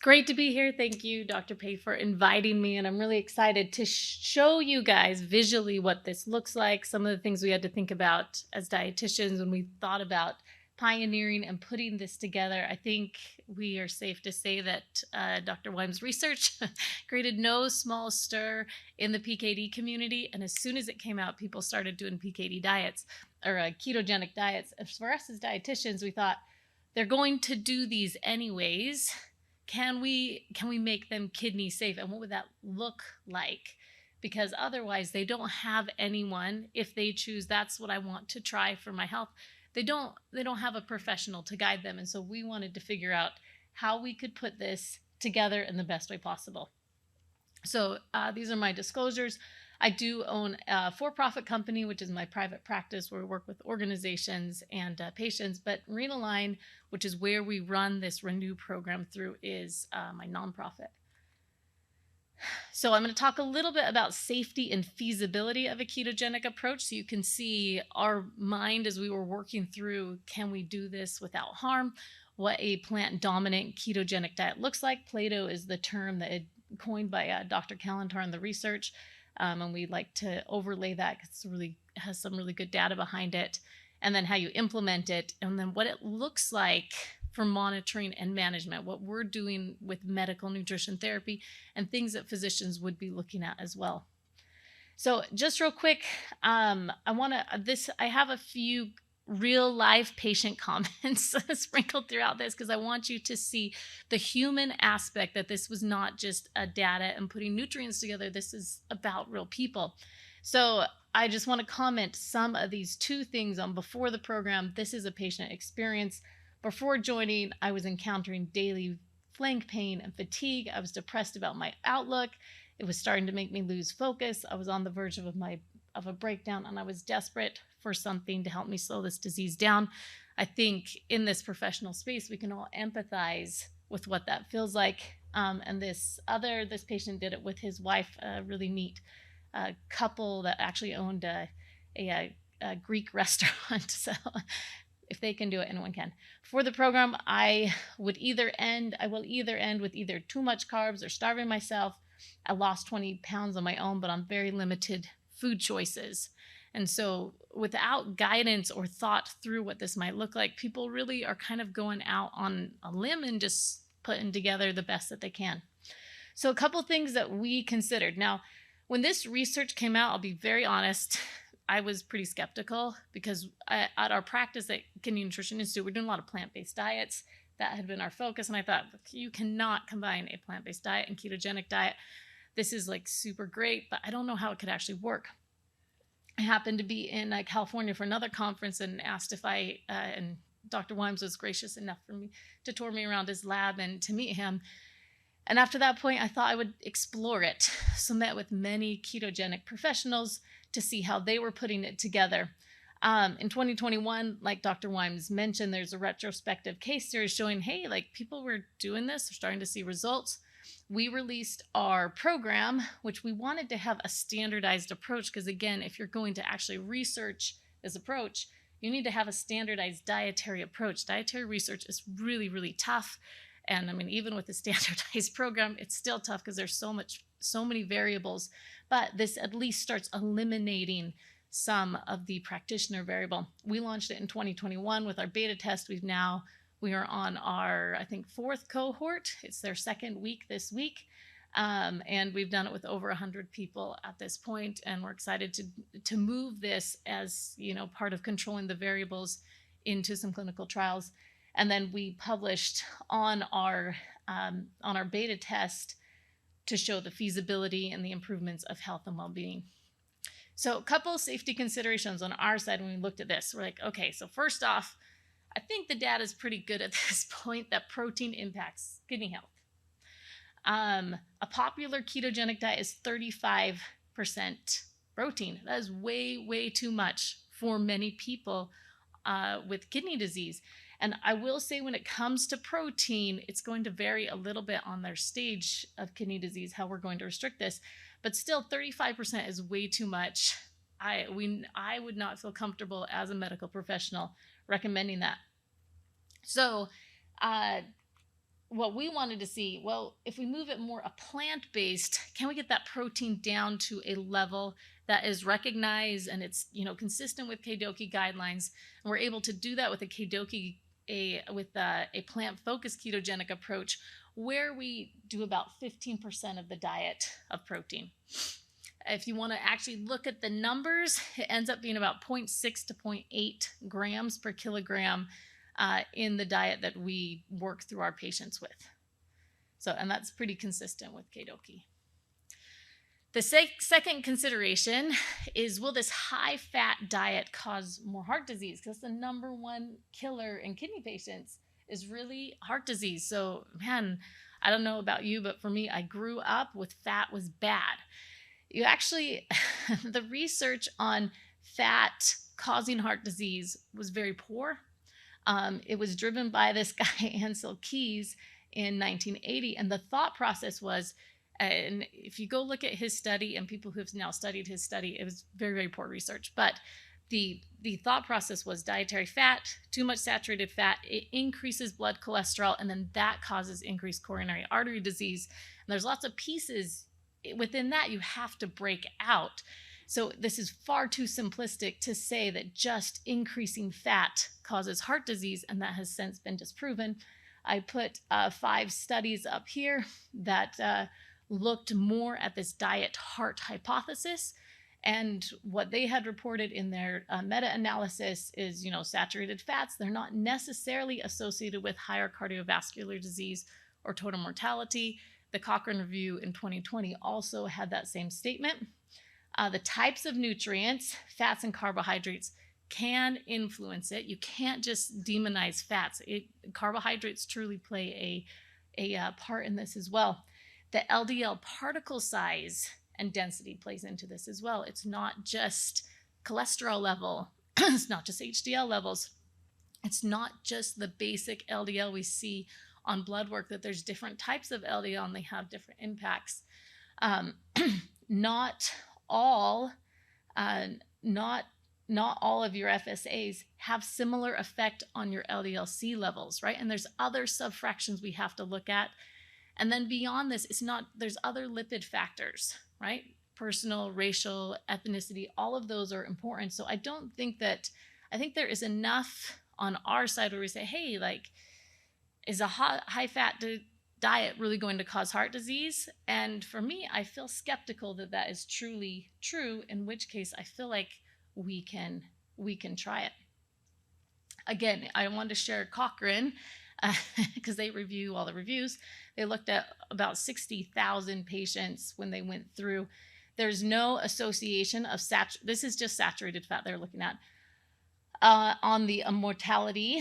great to be here. Thank you, Dr. Pei, for inviting me. And I'm really excited to show you guys visually what this looks like. Some of the things we had to think about as dietitians when we thought about pioneering and putting this together. I think we are safe to say that Dr. Wyme's research created no small stir in the PKD community. And as soon as it came out, people started doing PKD diets or ketogenic diets. And for us as dietitians, we thought they're going to do these anyways. Can we make them kidney safe, and what would that look like? Because otherwise they don't have anyone. If they choose that's what I want to try for my health, they don't have a professional to guide them. And so we wanted to figure out how we could put this together in the best way possible. So these are my disclosures. I do own a for-profit company, which is my private practice where we work with organizations and patients. But RenAlign, which is where we run this Ren.Nu program through, is my nonprofit. So I'm going to talk a little bit about safety and feasibility of a ketogenic approach so you can see our mind as we were working through, can we do this without harm? What a plant-dominant ketogenic diet looks like. Plato is the term that is coined by Dr. Kalantar in the research. And we like to overlay that because it really has some really good data behind it. And then how you implement it, and then what it looks like for monitoring and management, what we're doing with medical nutrition therapy and things that physicians would be looking at as well. So just real quick, I have a few real life patient comments sprinkled throughout this because I want you to see the human aspect, that this was not just a data and putting nutrients together. This is about real people. So I just want to comment some of these two things on before the program. This is a patient experience. Before joining, I was encountering daily flank pain and fatigue. I was depressed about my outlook. It was starting to make me lose focus. I was on the verge of a breakdown, and I was desperate for something to help me slow this disease down. I think in this professional space, we can all empathize with what that feels like. And this patient did it with his wife, a really neat couple that actually owned a Greek restaurant. So if they can do it, anyone can. For the program, I will either end with either too much carbs or starving myself. I lost 20 pounds on my own, but on very limited food choices. And so without guidance or thought through what this might look like, people really are kind of going out on a limb and just putting together the best that they can. So a couple things that we considered. Now, when this research came out, I'll be very honest, I was pretty skeptical because at our practice at Kidney Nutrition Institute, we're doing a lot of plant-based diets. That had been our focus. And I thought, look, you cannot combine a plant-based diet and ketogenic diet. This is like super great, but I don't know how it could actually work. I happened to be in California for another conference and asked if and Dr. Wymes was gracious enough for me to tour me around his lab and to meet him. And after that point, I thought I would explore it. So met with many ketogenic professionals to see how they were putting it together. In 2021, like Dr. Wymes mentioned, there's a retrospective case series showing, hey, like people were doing this, they're starting to see results. We released our program, which we wanted to have a standardized approach because, again, if you're going to actually research this approach, you need to have a standardized dietary approach. Dietary research is really, really tough. And I mean, even with a standardized program, it's still tough because there's so many variables. But this at least starts eliminating some of the practitioner variable. We launched it in 2021 with our beta test. We are on our, I think, 4th cohort. It's their 2nd week this week. And we've done it with over 100 people at this point. And we're excited to move this as, part of controlling the variables into some clinical trials. And then we published on our beta test to show the feasibility and the improvements of health and well-being. So a couple of safety considerations on our side when we looked at this. We're like, okay, so first off, I think the data is pretty good at this point that protein impacts kidney health. A popular ketogenic diet is 35% protein. That is way, way too much for many people with kidney disease. And I will say when it comes to protein, it's going to vary a little bit on their stage of kidney disease, how we're going to restrict this. But still, 35% is way too much. I would not feel comfortable as a medical professional recommending that. So what we wanted to see, well, if we move it more a plant-based, can we get that protein down to a level that is recognized and it's, consistent with KDOQI guidelines? And we're able to do that with a plant-focused ketogenic approach, where we do about 15% of the diet of protein. If you want to actually look at the numbers, it ends up being about 0.6 to 0.8 grams per kilogram in the diet that we work through our patients with. And that's pretty consistent with KDOQI. The second consideration is, will this high-fat diet cause more heart disease? Because the number one killer in kidney patients is really heart disease. So, man, I don't know about you, but for me, I grew up with fat was bad. You actually, the research on fat causing heart disease was very poor. It was driven by this guy, Ansel Keys, in 1980. And the thought process was, and if you go look at his study and people who've now studied his study, it was very, very poor research. But the thought process was dietary fat, too much saturated fat, it increases blood cholesterol, and then that causes increased coronary artery disease. And there's lots of pieces within that you have to break out. So this is far too simplistic to say that just increasing fat causes heart disease, and that has since been disproven. I put 5 studies up here that looked more at this diet heart hypothesis, and what they had reported in their meta-analysis is, saturated fats, they're not necessarily associated with higher cardiovascular disease or total mortality. The Cochrane Review in 2020 also had that same statement. The types of nutrients, fats and carbohydrates, can influence it. You can't just demonize fats. Carbohydrates truly play a part in this as well. The LDL particle size and density plays into this as well. It's not just cholesterol level. It's not just HDL levels. It's not just the basic LDL we see on blood work, that there's different types of LDL and they have different impacts. Not all of your FSAs have similar effect on your LDL-C levels, right? And there's other subfractions we have to look at. And then beyond this, there's other lipid factors, right? Personal, racial, ethnicity, all of those are important. So I think there is enough on our side where we say, hey, is a high-fat diet really going to cause heart disease? And for me, I feel skeptical that that is truly true, in which case I feel like we can try it. Again, I wanted to share Cochrane because they review all the reviews. They looked at about 60,000 patients when they went through. There's no association of this is just saturated fat they're looking at on the mortality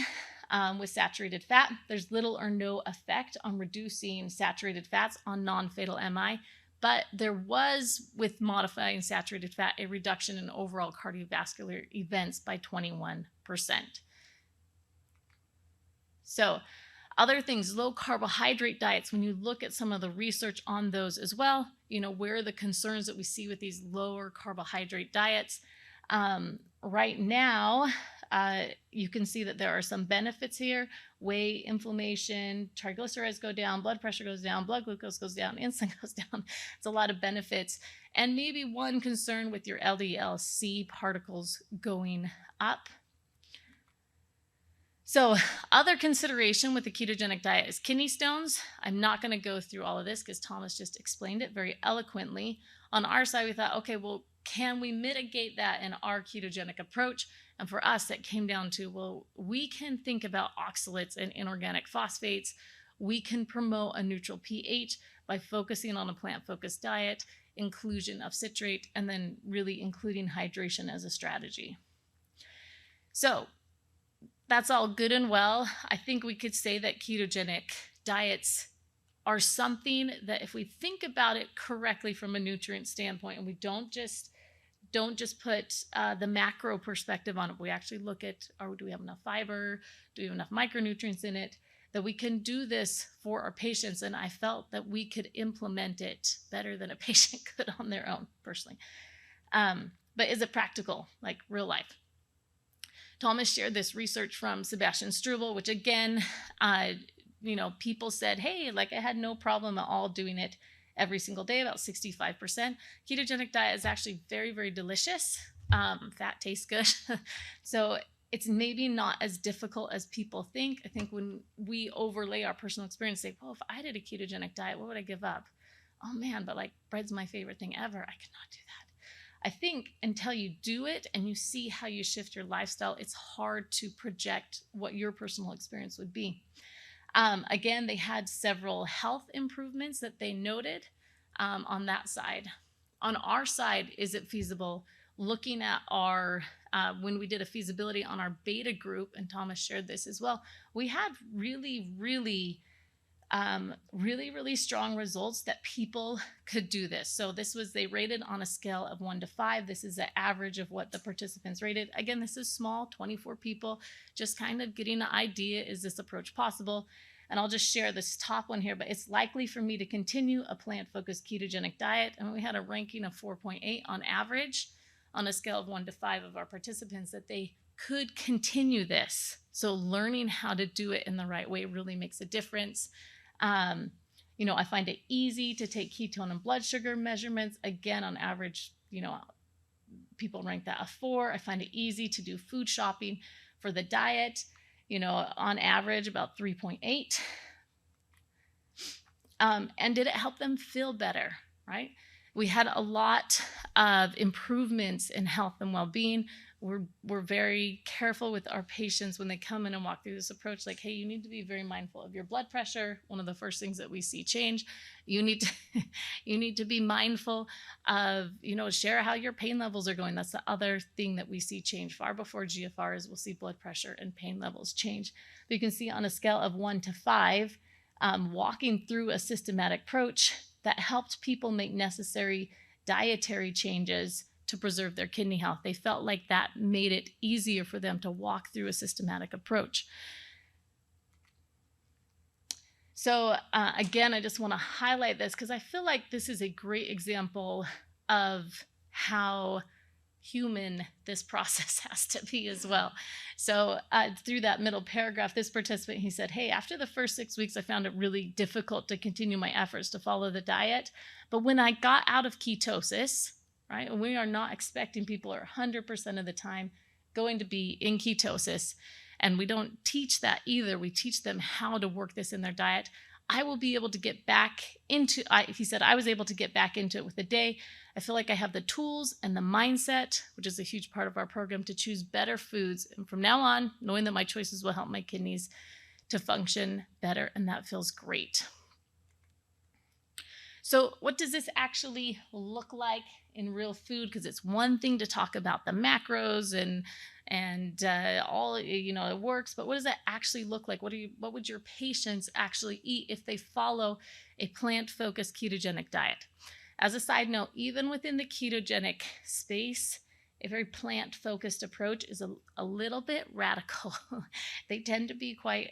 with saturated fat. There's little or no effect on reducing saturated fats on non-fatal MI, but there was, with modifying saturated fat, a reduction in overall cardiovascular events by 21%. So other things, low carbohydrate diets, when you look at some of the research on those as well, where are the concerns that we see with these lower carbohydrate diets? Right now, you can see that there are some benefits here. Weight, inflammation, triglycerides go down, blood pressure goes down, blood glucose goes down, insulin goes down. It's a lot of benefits. And maybe one concern with your LDL-C particles going up. So other consideration with the ketogenic diet is kidney stones. I'm not going to go through all of this because Thomas just explained it very eloquently. On our side, we thought, okay, well, can we mitigate that in our ketogenic approach? And for us, that came down to, well, we can think about oxalates and inorganic phosphates. We can promote a neutral pH by focusing on a plant-focused diet, inclusion of citrate, and then really including hydration as a strategy. So that's all good and well. I think we could say that ketogenic diets are something that, if we think about it correctly from a nutrient standpoint, and we don't just put the macro perspective on it, we actually look at, do we have enough fiber? Do we have enough micronutrients in it? That we can do this for our patients. And I felt that we could implement it better than a patient could on their own, personally. But is it practical, like real life? Thomas shared this research from Sebastian Struble, which again, people said, hey, like I had no problem at all doing it every single day, about 65%. Ketogenic diet is actually very, very delicious. Fat tastes good. So it's maybe not as difficult as people think. I think when we overlay our personal experience, say, well, if I did a ketogenic diet, what would I give up? Oh man, but like bread's my favorite thing ever. I cannot do that. I think until you do it and you see how you shift your lifestyle, it's hard to project what your personal experience would be. Again, they had several health improvements that they noted on that side. On our side, is it feasible? Looking at our, when we did a feasibility on our beta group, and Thomas shared this as well, we had really, really strong results that people could do this. So this was, they rated on a scale of 1 to 5. This is an average of what the participants rated. Again, this is small, 24 people, just kind of getting an idea, is this approach possible? And I'll just share this top one here, but it's likely for me to continue a plant-focused ketogenic diet. And we had a ranking of 4.8 on average on a scale of 1 to 5 of our participants, that they could continue this. So learning how to do it in the right way really makes a difference. I find it easy to take ketone and blood sugar measurements. Again, on average, people rank that a 4. I find it easy to do food shopping for the diet, on average about 3.8. And did it help them feel better, right? We had a lot of improvements in health and well-being. We're very careful with our patients when they come in and walk through this approach, like, hey, you need to be very mindful of your blood pressure. One of the first things that we see change. You need to be mindful of, share how your pain levels are going. That's the other thing that we see change far before GFR is we'll see blood pressure and pain levels change. But you can see on a scale of 1 to 5, walking through a systematic approach that helped people make necessary dietary changes to preserve their kidney health. They felt like that made it easier for them to walk through a systematic approach. So again, I just want to highlight this because I feel like this is a great example of how human this process has to be as well. So through that middle paragraph, this participant, he said, hey, after the first 6 weeks, I found it really difficult to continue my efforts to follow the diet. But when I got out of ketosis, right, and we are not expecting people are 100% of the time going to be in ketosis, and we don't teach that either. We teach them how to work this in their diet. I will be able to get back into, he said, I was able to get back into it with a day. I feel like I have the tools and the mindset, which is a huge part of our program, to choose better foods. And from now on, knowing that my choices will help my kidneys to function better, and that feels great. So what does this actually look like in real food? Because it's one thing to talk about the macros and all, it works, but what does that actually look like? What would your patients actually eat if they follow a plant-focused ketogenic diet? As a side note, even within the ketogenic space, a very plant-focused approach is a little bit radical. They tend to be quite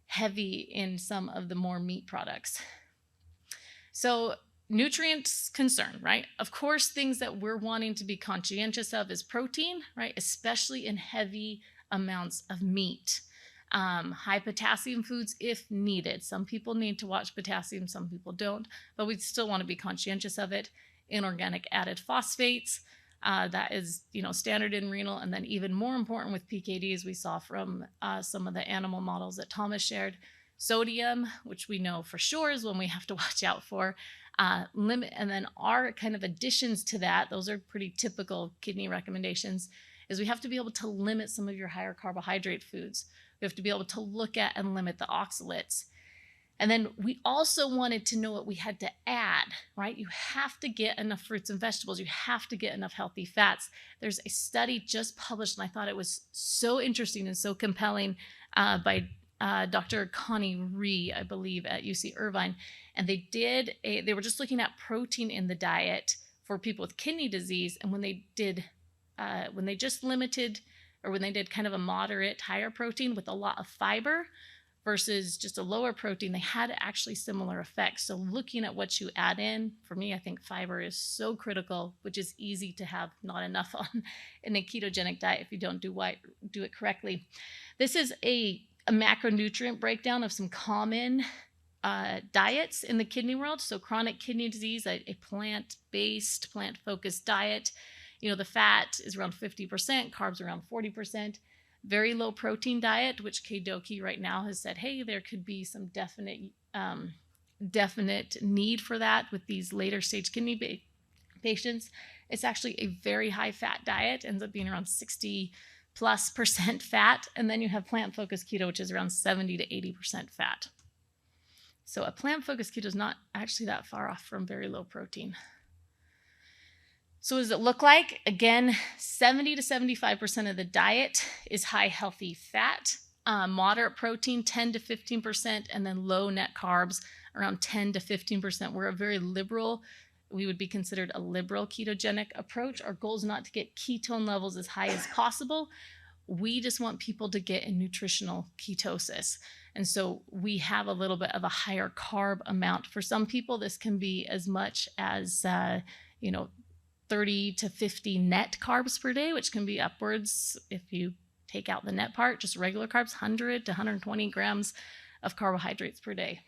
heavy in some of the more meat products. So nutrients concern, right? Of course, things that we're wanting to be conscientious of is protein, right? Especially in heavy amounts of meat. High potassium foods if needed. Some people need to watch potassium, some people don't, but we still want to be conscientious of it. Inorganic added phosphates, that is, standard in renal, and then even more important with PKDs we saw from some of the animal models that Thomas shared. Sodium, which we know for sure is one we have to watch out for. Limit, and then our kind of additions to that, those are pretty typical kidney recommendations, is we have to be able to limit some of your higher carbohydrate foods. We have to be able to look at and limit the oxalates. And then we also wanted to know what we had to add, right? You have to get enough fruits and vegetables. You have to get enough healthy fats. There's a study just published, and I thought it was so interesting and so compelling by Dr. Connie Ree, I believe, at UC Irvine. And they were just looking at protein in the diet for people with kidney disease. And when they did kind of a moderate, higher protein with a lot of fiber versus just a lower protein, they had actually similar effects. So looking at what you add in, for me, I think fiber is so critical, which is easy to have not enough on in a ketogenic diet if you don't do it correctly. This is a a macronutrient breakdown of some common diets in the kidney world. So chronic kidney disease, a plant-based, plant-focused diet. The fat is around 50%, carbs around 40%. Very low protein diet, which KDOQI right now has said, hey, there could be some definite need for that with these later stage kidney patients. It's actually a very high fat diet, ends up being around 60+% fat. And then you have plant-focused keto, which is around 70 to 80% fat. So a plant-focused keto is not actually that far off from very low protein. So what does it look like? Again, 70 to 75% of the diet is high healthy fat, moderate protein, 10 to 15%, and then low net carbs, around 10 to 15%. We're a very liberal, we would be considered a liberal ketogenic approach. Our goal is not to get ketone levels as high as possible. We just want people to get in nutritional ketosis. And so we have a little bit of a higher carb amount. For some people, this can be as much as, 30 to 50 net carbs per day, which can be upwards, if you take out the net part, just regular carbs, 100 to 120 grams of carbohydrates per day.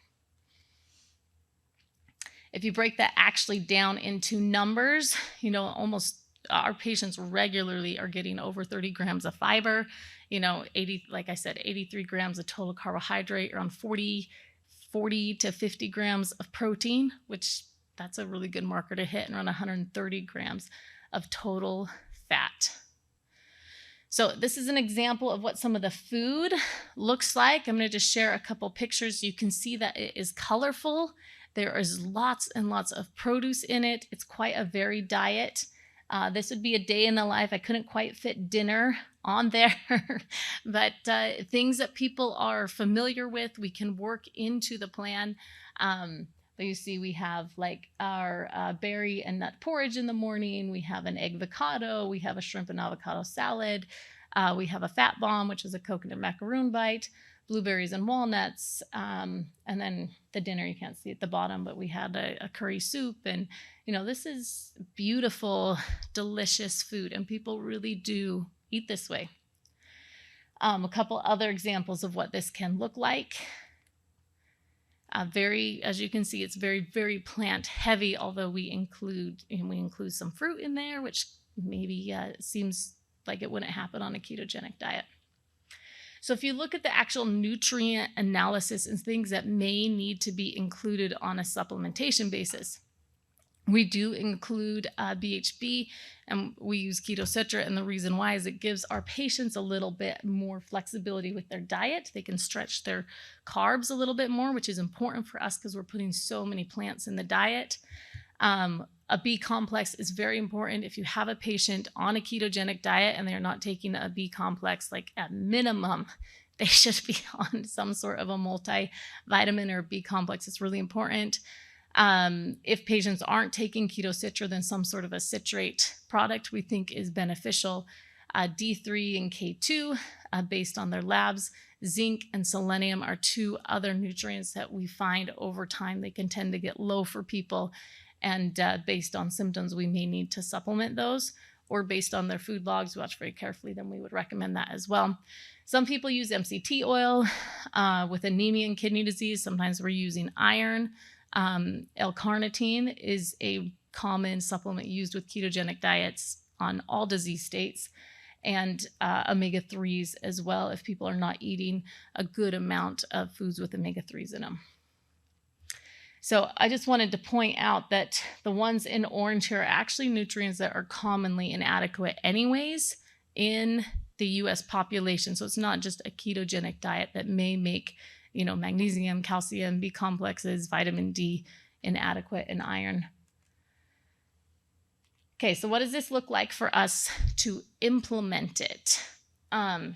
If you break that actually down into numbers, almost our patients regularly are getting over 30 grams of fiber, 80, like I said, 83 grams of total carbohydrate, around 40 to 50 grams of protein, which that's a really good marker to hit, and around 130 grams of total fat. So this is an example of what some of the food looks like. I'm going to just share a couple pictures. You can see that it is colorful. There is lots and lots of produce in it. It's quite a varied diet. This would be a day in the life. I couldn't quite fit dinner on there, but things that people are familiar with, we can work into the plan. You see we have like our berry and nut porridge in the morning. We have an egg avocado. We have a shrimp and avocado salad. We have a fat bomb, which is a coconut macaroon bite, blueberries and walnuts. And then the dinner, you can't see at the bottom, but we had a curry soup. And, this is beautiful, delicious food. And people really do eat this way. A couple other examples of what this can look like. As you can see, it's very, very plant heavy, although we include some fruit in there, which maybe seems like it wouldn't happen on a ketogenic diet. So if you look at the actual nutrient analysis and things that may need to be included on a supplementation basis, we do include BHB, and we use Ketocitra, and the reason why is it gives our patients a little bit more flexibility with their diet. They can stretch their carbs a little bit more, which is important for us because we're putting so many plants in the diet. A B complex is very important. If you have a patient on a ketogenic diet and they're not taking a B complex, like at minimum, they should be on some sort of a multivitamin or B complex. It's really important. If patients aren't taking Ketocitra, then some sort of a citrate product we think is beneficial. D3 and K2, based on their labs. Zinc and selenium are two other nutrients that we find over time they can tend to get low for people. And based on symptoms, we may need to supplement those, or based on their food logs, watch very carefully, then we would recommend that as well. Some people use MCT oil with anemia and kidney disease. Sometimes we're using iron. L-carnitine is a common supplement used with ketogenic diets on all disease states, and omega-3s as well if people are not eating a good amount of foods with omega-3s in them. So I just wanted to point out that the ones in orange here are actually nutrients that are commonly inadequate anyways in the US population. So it's not just a ketogenic diet that may make magnesium, calcium, B complexes, vitamin D inadequate, and iron. Okay, so what does this look like for us to implement it?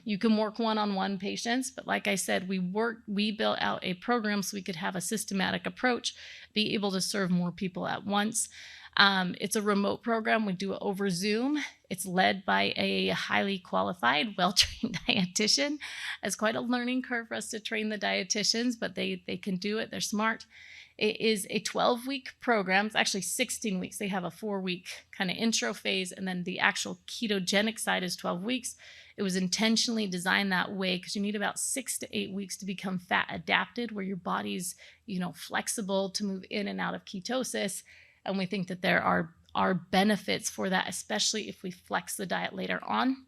You can work one-on-one patients, but like I said, we built out a program so we could have a systematic approach, be able to serve more people at once. It's a remote program. We do it over Zoom. It's led by a highly qualified, well-trained dietitian. It's quite a learning curve for us to train the dietitians, but they can do it. They're smart. It is a 12-week program. It's actually 16 weeks. They have a 4-week kind of intro phase, and then the actual ketogenic side is 12 weeks. It was intentionally designed that way because you need about 6 to 8 weeks to become fat adapted, where your body's, flexible to move in and out of ketosis. And we think that there are benefits for that, especially if we flex the diet later on.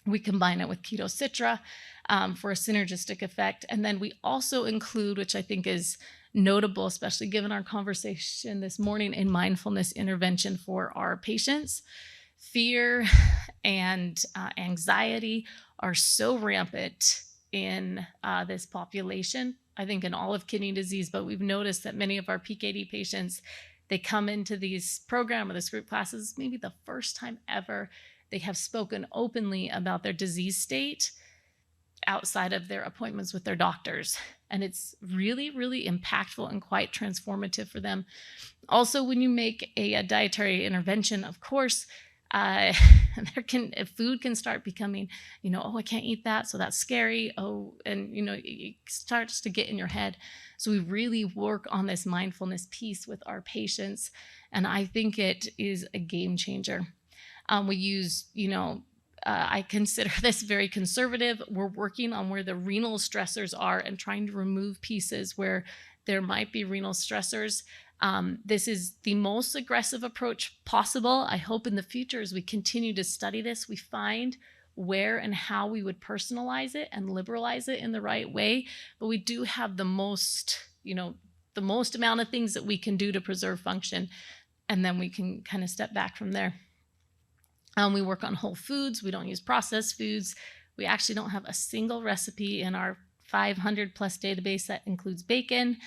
We combine it with Keto Citra for a synergistic effect. And then we also include, which I think is notable, especially given our conversation this morning, a mindfulness intervention for our patients. Fear and anxiety are so rampant in this population, I think in all of kidney disease, but we've noticed that many of our PKD patients, they come into these program or this group classes, maybe the first time ever they have spoken openly about their disease state outside of their appointments with their doctors. And it's really, really impactful and quite transformative for them. Also, when you make a dietary intervention, of course, food can start becoming, I can't eat that, so that's scary. It starts to get in your head. So we really work on this mindfulness piece with our patients, and I think it is a game changer. We use, I consider this very conservative. We're working on where the renal stressors are and trying to remove pieces where there might be renal stressors. This is the most aggressive approach possible. I hope in the future, as we continue to study this, we find where and how we would personalize it and liberalize it in the right way. But we do have the most amount of things that we can do to preserve function, and then we can kind of step back from there. We work on whole foods. We don't use processed foods. We actually don't have a single recipe in our 500 plus database that includes bacon.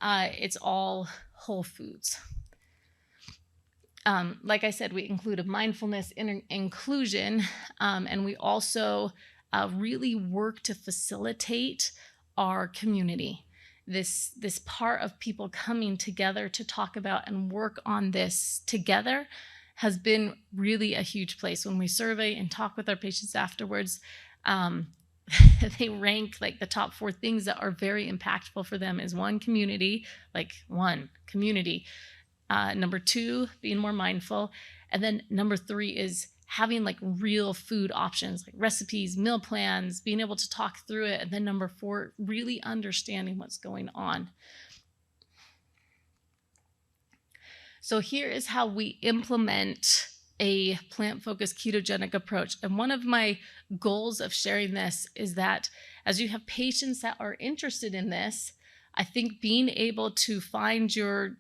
It's all whole foods. Like I said, we include a mindfulness inclusion, and we also really work to facilitate our community. This part of people coming together to talk about and work on this together has been really a huge place. When we survey and talk with our patients afterwards, they rank like the top 4 things that are very impactful for them is community. Number 2, being more mindful. And then number 3 is having like real food options, like recipes, meal plans, being able to talk through it. And then number 4, really understanding what's going on. So here is how we implement a plant-focused ketogenic approach. And one of my goals of sharing this is that as you have patients that are interested in this, I think being able to find your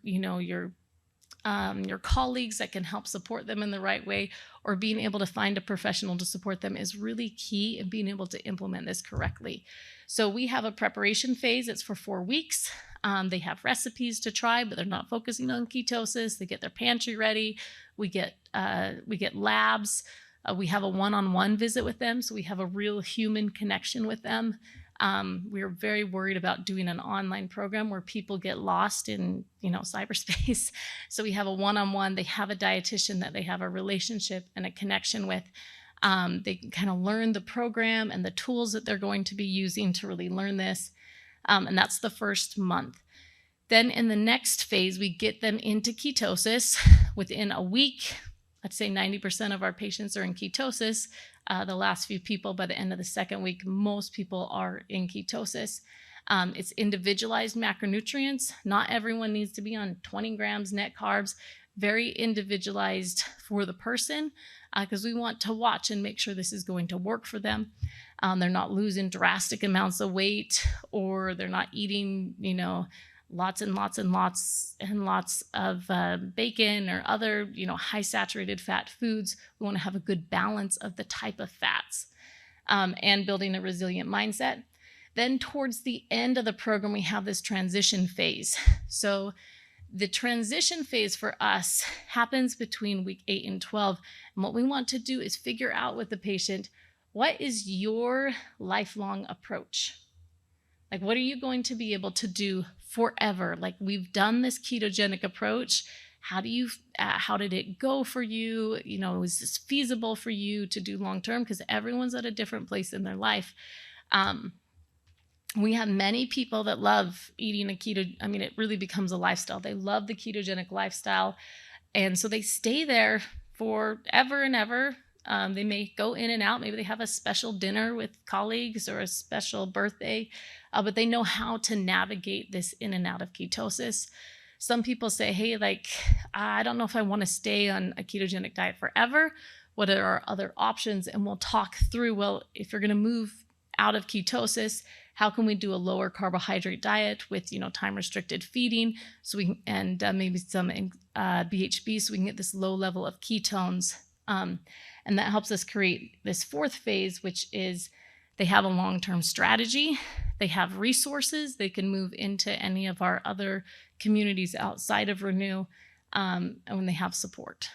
colleagues that can help support them in the right way, or being able to find a professional to support them is really key in being able to implement this correctly. So we have a preparation phase. It's for 4 weeks. They have recipes to try, but they're not focusing on ketosis. They get their pantry ready. We get labs. We have a one-on-one visit with them, so we have a real human connection with them. We're very worried about doing an online program where people get lost in, cyberspace. So we have a one-on-one. They have a dietitian that they have a relationship and a connection with. They can kind of learn the program and the tools that they're going to be using to really learn this. And that's the first month. Then in the next phase, we get them into ketosis within a week. I'd say 90% of our patients are in ketosis. The last few people, by the end of the second week, most people are in ketosis. It's individualized macronutrients. Not everyone needs to be on 20 grams net carbs. Very individualized for the person, because we want to watch and make sure this is going to work for them. They're not losing drastic amounts of weight, or they're not eating, lots and lots and lots and lots of bacon or other, high saturated fat foods. We want to have a good balance of the type of fats, and building a resilient mindset. Then towards the end of the program, we have this transition phase. So the transition phase for us happens between week 8 and 12. And what we want to do is figure out with the patient, what is your lifelong approach? Like, what are you going to be able to do forever? Like, we've done this ketogenic approach. How did it go for you? Is this feasible for you to do long-term? Because everyone's at a different place in their life. We have many people that love eating a keto. I mean, it really becomes a lifestyle. They love the ketogenic lifestyle. And so they stay there forever and ever. They may go in and out. Maybe they have a special dinner with colleagues or a special birthday, but they know how to navigate this in and out of ketosis. Some people say, hey, like, I don't know if I want to stay on a ketogenic diet forever. What are our other options? And we'll talk through, well, if you're going to move out of ketosis, how can we do a lower carbohydrate diet with, time restricted feeding, so we and maybe some BHB, so we can get this low level of ketones, and that helps us create this fourth phase, which is they have a long-term strategy, they have resources, they can move into any of our other communities outside of Ren.Nu, and when they have support.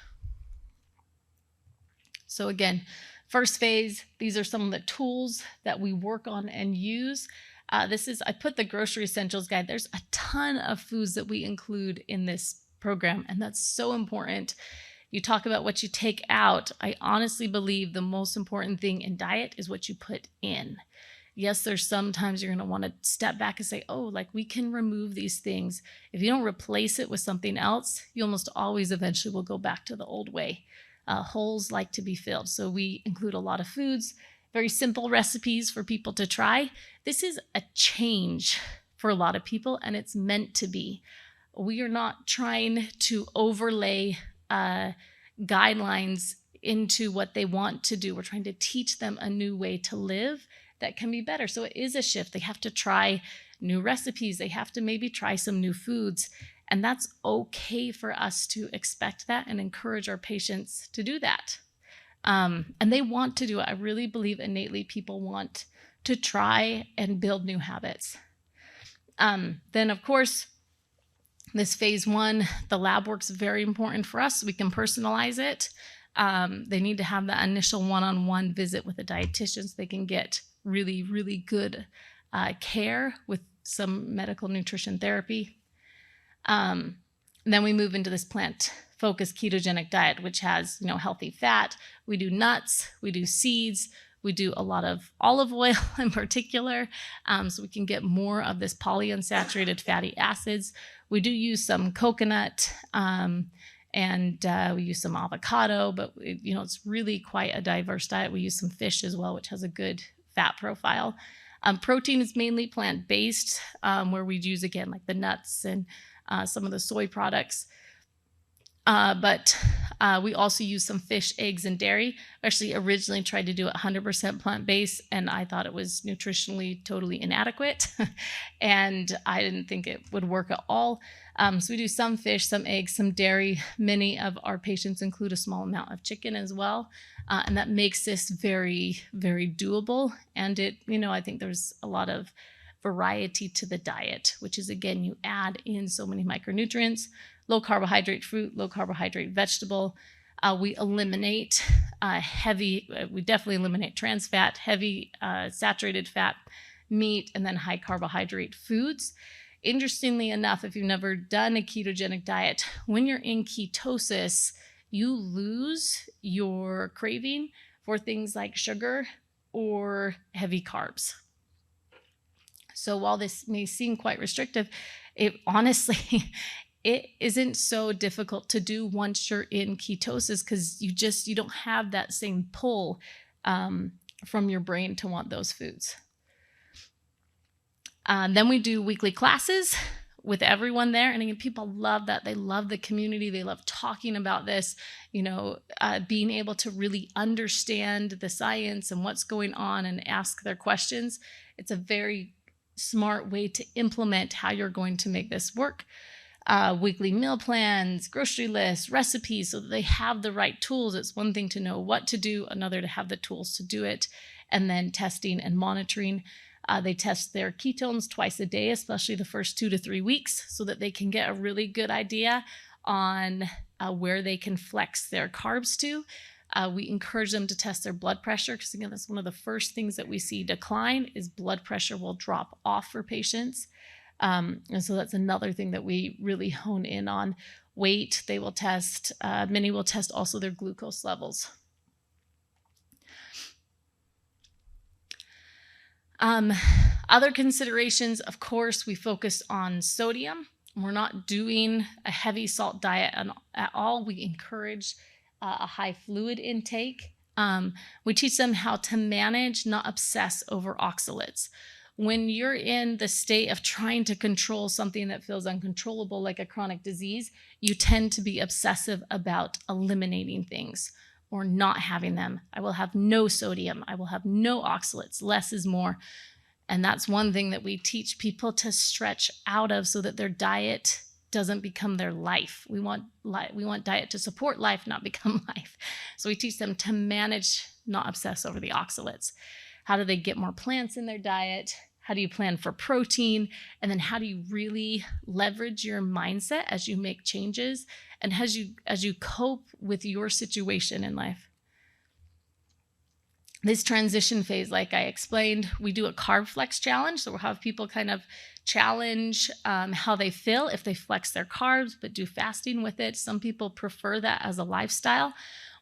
So again, first phase, these are some of the tools that we work on and use. I put the grocery essentials guide. There's a ton of foods that we include in this program, and that's so important. You talk about what you take out. I honestly believe the most important thing in diet is what you put in. Yes, there's sometimes you're going to want to step back and say, oh, like we can remove these things. If you don't replace it with something else, you almost always eventually will go back to the old way. Holes like to be filled. So we include a lot of foods, very simple recipes for people to try. This is a change for a lot of people, and it's meant to be. We are not trying to overlay guidelines into what they want to do. We're trying to teach them a new way to live that can be better. So it is a shift. They have to try new recipes. They have to maybe try some new foods. And that's okay for us to expect that and encourage our patients to do that. And they want to do it. I really believe innately people want to try and build new habits. Then, of course, this phase one, the lab work's very important for us. We can personalize it. They need to have that initial one-on-one visit with a dietitian so they can get really, really good care with some medical nutrition therapy. Then we move into this plant-focused ketogenic diet, which has, healthy fat. We do nuts, we do seeds, we do a lot of olive oil in particular, so we can get more of this polyunsaturated fatty acids. We do use some coconut, and we use some avocado, but it's really quite a diverse diet. We use some fish as well, which has a good fat profile. Protein is mainly plant-based, where we use, again, like the nuts and some of the soy products. But we also use some fish, eggs, and dairy. I actually originally tried to do it 100% plant-based, and I thought it was nutritionally totally inadequate, and I didn't think it would work at all. So we do some fish, some eggs, some dairy. Many of our patients include a small amount of chicken as well, and that makes this very, very doable. And I think there's a lot of variety to the diet, which is, again, you add in so many micronutrients, low carbohydrate fruit, low carbohydrate vegetable. We eliminate we definitely eliminate trans fat, heavy saturated fat, meat, and then high carbohydrate foods. Interestingly enough, if you've never done a ketogenic diet, when you're in ketosis, you lose your craving for things like sugar or heavy carbs. So while this may seem quite restrictive, it honestly, it isn't so difficult to do once you're in ketosis, because you don't have that same pull from your brain to want those foods. Then we do weekly classes with everyone there. And again, people love that. They love the community. They love talking about this, being able to really understand the science and what's going on and ask their questions. It's a very smart way to implement how you're going to make this work. Weekly meal plans, grocery lists, recipes, so that they have the right tools. It's one thing to know what to do, another to have the tools to do it, and then testing and monitoring. They test their ketones twice a day, especially the first 2 to 3 weeks, so that they can get a really good idea on where they can flex their carbs to. We encourage them to test their blood pressure, because again, that's one of the first things that we see decline is blood pressure will drop off for patients. And so that's another thing that we really hone in on. Weight, they will test, many will test also their glucose levels. Other considerations, of course, we focused on sodium. We're not doing a heavy salt diet at all. We encourage a high fluid intake. We teach them how to manage, not obsess over oxalates. When you're in the state of trying to control something that feels uncontrollable, like a chronic disease, you tend to be obsessive about eliminating things or not having them. I will have no sodium. I will have no oxalates. Less is more. And that's one thing that we teach people to stretch out of so that their diet doesn't become their life. We want diet to support life, not become life. So we teach them to manage, not obsess over the oxalates. How do they get more plants in their diet? How do you plan for protein? And then how do you really leverage your mindset as you make changes and as you cope with your situation in life? This transition phase, like I explained, we do a carb flex challenge. So we'll have people kind of challenge how they feel if they flex their carbs, but do fasting with it. Some people prefer that as a lifestyle.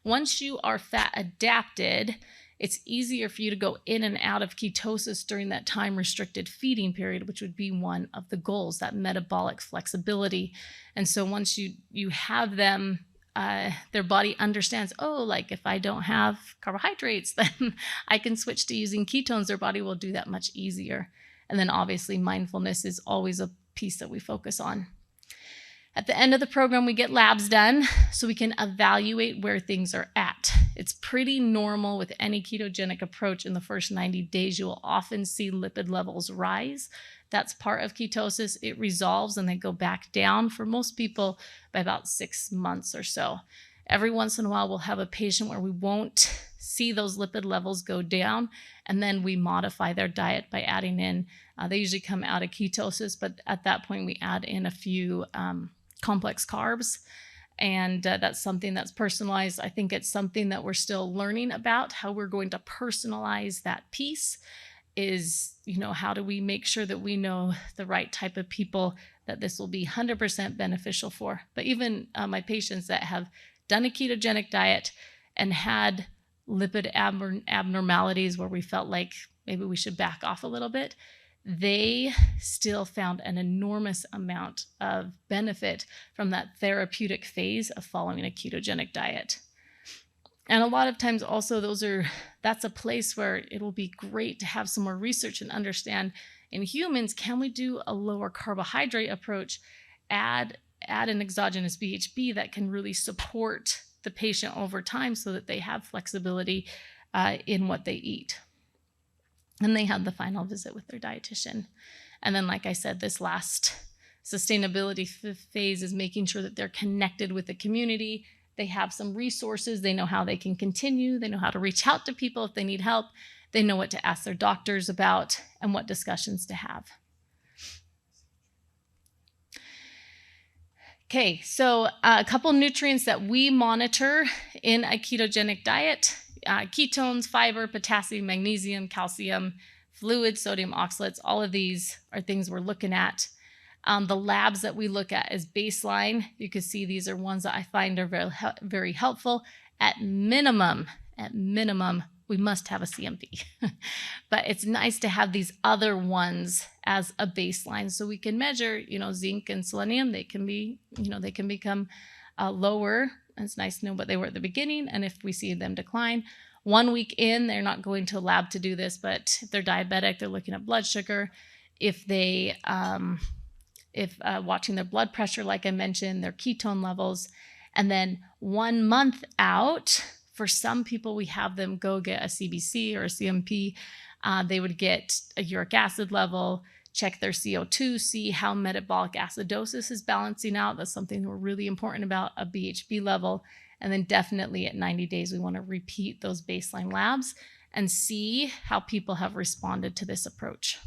Once you are fat adapted, it's easier for you to go in and out of ketosis during that time restricted feeding period, which would be one of the goals, that metabolic flexibility. And so once you have them, their body understands, oh, like if I don't have carbohydrates, then I can switch to using ketones. Their body will do that much easier. And then obviously mindfulness is always a piece that we focus on. At the end of the program, we get labs done so we can evaluate where things are at. It's pretty normal with any ketogenic approach. In the first 90 days, you will often see lipid levels rise. That's part of ketosis. It resolves and they go back down for most people by about 6 months or so. Every once in a while, we'll have a patient where we won't see those lipid levels go down, and then we modify their diet by adding in, they usually come out of ketosis, but at that point we add in a few complex carbs, and that's something that's personalized. I think it's something that we're still learning about, how we're going to personalize that piece is, how do we make sure that we know the right type of people that this will be 100% beneficial for. But even my patients that have done a ketogenic diet and had lipid abnormalities where we felt like maybe we should back off a little bit, they still found an enormous amount of benefit from that therapeutic phase of following a ketogenic diet. And a lot of times also that's a place where it'll be great to have some more research and understand in humans, can we do a lower carbohydrate approach, add an exogenous BHB that can really support the patient over time so that they have flexibility in what they eat. And they have the final visit with their dietitian. And then, like I said, this last sustainability phase is making sure that they're connected with the community. They have some resources. They know how they can continue. They know how to reach out to people if they need help. They know what to ask their doctors about and what discussions to have. Okay, so a couple nutrients that we monitor in a ketogenic diet: ketones, fiber, potassium, magnesium, calcium, fluids, sodium oxalates. All of these are things we're looking at. The labs that we look at as baseline, you can see these are ones that I find are very, very helpful. At minimum, we must have a CMP. But it's nice to have these other ones as a baseline so we can measure, zinc and selenium. They can become lower. It's nice to know what they were at the beginning, and if we see them decline. 1 week in, they're not going to a lab to do this, but if they're diabetic, they're looking at blood sugar. If watching their blood pressure, like I mentioned, their ketone levels. And then 1 month out, for some people, we have them go get a CBC or a CMP. They would get a uric acid level, check their CO2, see how metabolic acidosis is balancing out. That's something we're really important about, a BHB level. And then definitely at 90 days, we want to repeat those baseline labs and see how people have responded to this approach.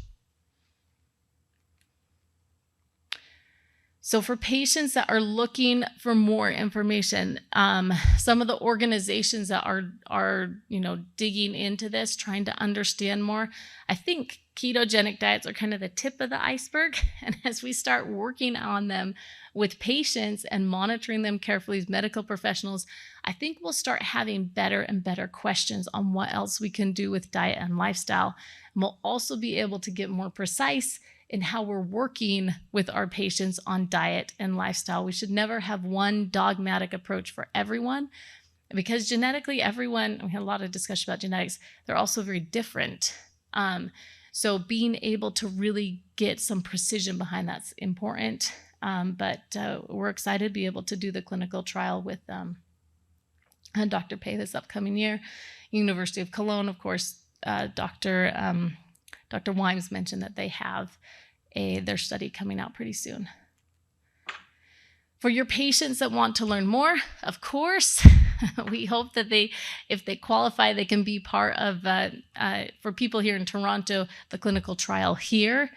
So for patients that are looking for more information, some of the organizations that are digging into this, trying to understand more, I think ketogenic diets are kind of the tip of the iceberg. And as we start working on them with patients and monitoring them carefully as medical professionals, I think we'll start having better and better questions on what else we can do with diet and lifestyle. And we'll also be able to get more precise in how we're working with our patients on diet and lifestyle. We should never have one dogmatic approach for everyone, because genetically everyone, we had a lot of discussion about genetics, they're also very different. So being able to really get some precision behind that's important. But we're excited to be able to do the clinical trial with Dr. Pei this upcoming year. University of Cologne, of course, Dr. Wimes mentioned that they have their study coming out pretty soon. For your patients that want to learn more, of course, we hope that if they qualify, they can be part of, for people here in Toronto, the clinical trial here.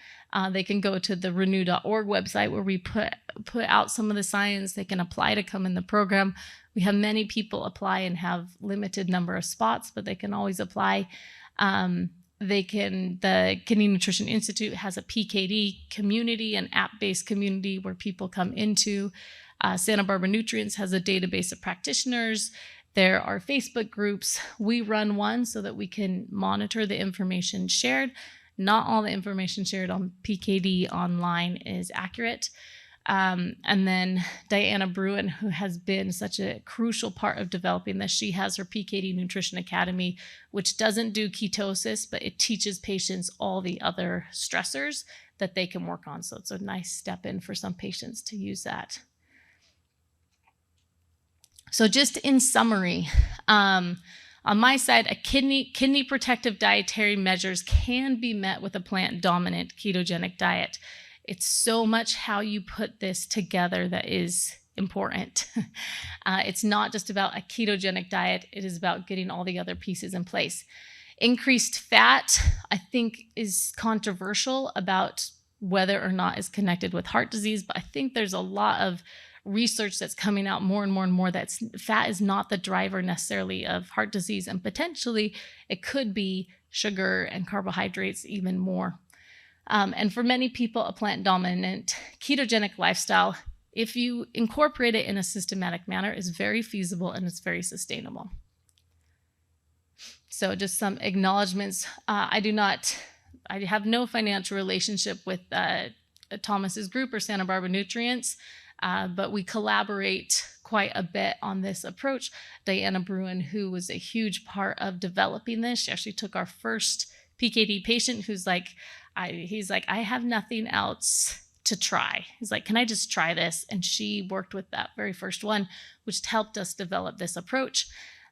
They can go to the Ren.Nu.org website where we put out some of the science. They can apply to come in the program. We have many people apply and have limited number of spots, but they can always apply. The Kidney Nutrition Institute has a PKD community, an app-based community where people come into. Santa Barbara Nutrients has a database of practitioners. There are Facebook groups. We run one so that we can monitor the information shared. Not all the information shared on PKD online is accurate. And then Diana Bruin, who has been such a crucial part of developing this, she has her PKD Nutrition Academy, which doesn't do ketosis, but it teaches patients all the other stressors that they can work on. So it's a nice step in for some patients to use that. So just in summary, on my side, a kidney protective dietary measures can be met with a plant-dominant ketogenic diet. It's so much how you put this together that is important. It's not just about a ketogenic diet. It is about getting all the other pieces in place. Increased fat, I think, is controversial about whether or not it's connected with heart disease, but I think there's a lot of research that's coming out more and more and more that fat is not the driver necessarily of heart disease, and potentially it could be sugar and carbohydrates even more. And for many people, a plant-dominant ketogenic lifestyle, if you incorporate it in a systematic manner, is very feasible and it's very sustainable. So just some acknowledgements. I have no financial relationship with Thomas's group or Santa Barbara Nutrients, but we collaborate quite a bit on this approach. Diana Bruin, who was a huge part of developing this, she actually took our first PKD patient he's like, I have nothing else to try. He's like, can I just try this? And she worked with that very first one, which helped us develop this approach.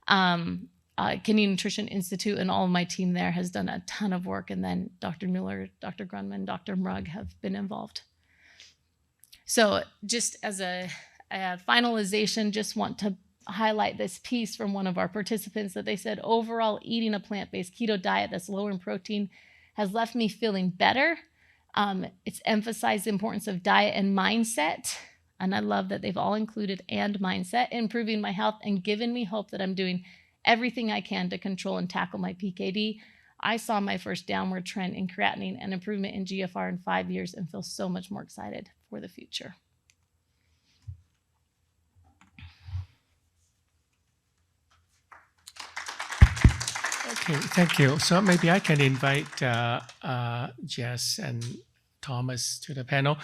Kidney Nutrition Institute and all of my team there has done a ton of work. And then Dr. Mueller, Dr. Grunman, Dr. Mrugg have been involved. So just as a finalization, just want to highlight this piece from one of our participants that they said, overall, eating a plant-based keto diet that's lower in protein has left me feeling better. It's emphasized the importance of diet and mindset. And I love that they've all included and mindset, improving my health and given me hope that I'm doing everything I can to control and tackle my PKD. I saw my first downward trend in creatinine and improvement in GFR in 5 years and feel so much more excited for the future. Okay, thank you. So maybe I can invite Jess and Thomas to the panel.